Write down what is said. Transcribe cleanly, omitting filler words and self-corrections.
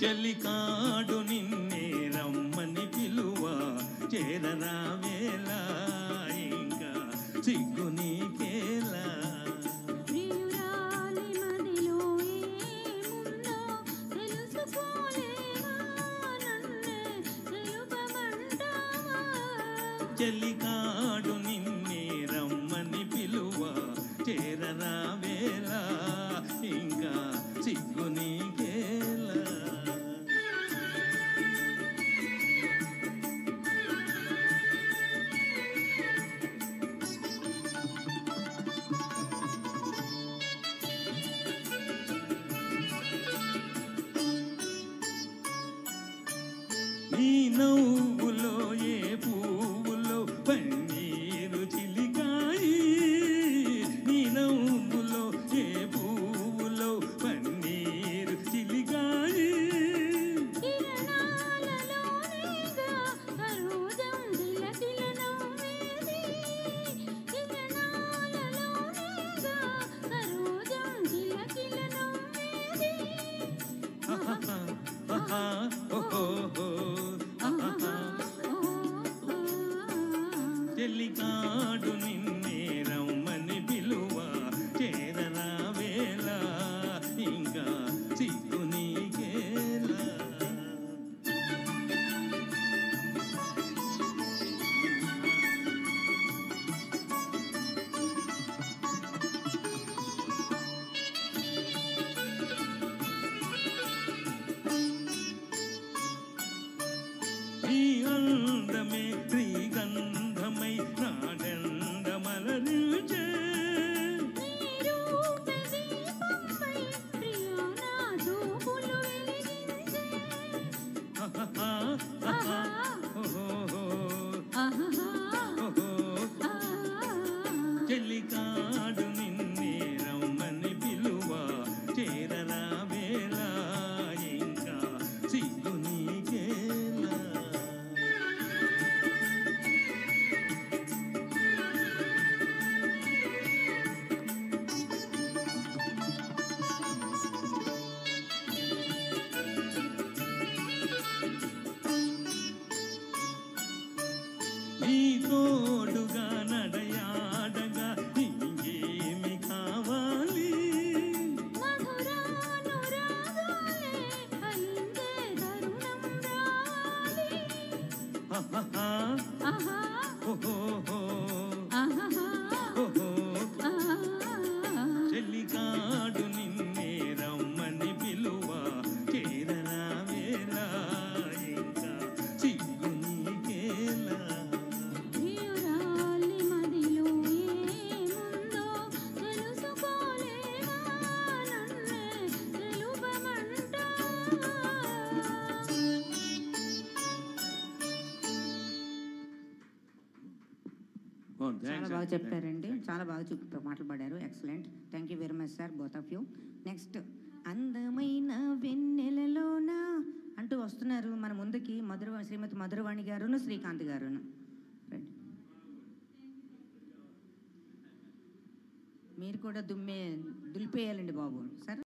చెలికాడు నిన్నే రమ్మని పిలువ చేరరావేలా ఇంకా సిగ్గు నీకేలా చెలికాడు నిన్నే రమ్మని పిలువ చేరరావేలా ఇంకా సిగ్గు నీకేలా నీ నవ్వులో ఏ పువ్వులో పన్నీరు చిలికాయి నీ నవ్వులో ఏ పువ్వులో పన్నీరు చిలికాయి చెలికాడు నిన్నే రమ్మని పిలువ చేరరావేలా ఇంకా సిగ్గు నీకేలా ఈ అందమే శ్రీగంధమై నాడందమలరించే చెలికాడు నిన్నే రమ్మని పిలువ చేరరావేలా ఇంకా సిగ్గు నీకేలా నీ తోడుగా నడయాడగా ఇంకేమి కావాలి చెలికాడు నిన్నే రమ్మని పిలువ చేరరావేలా ఇంకా సిగ్గు నీకేలా చాలా బాగా చెప్పారండి, చాలా బాగా మాటలు పాడారు. Excellent, thank you very much sir, both of you. Next అందమైన వెన్నెలలోన అంటూ వస్తున్నారు మన ముందుకి శ్రీమతి మధురవాణి గారును శ్రీకాంత్ గారును. మీరు కూడా దులిపేయాలండి బాబు సార్.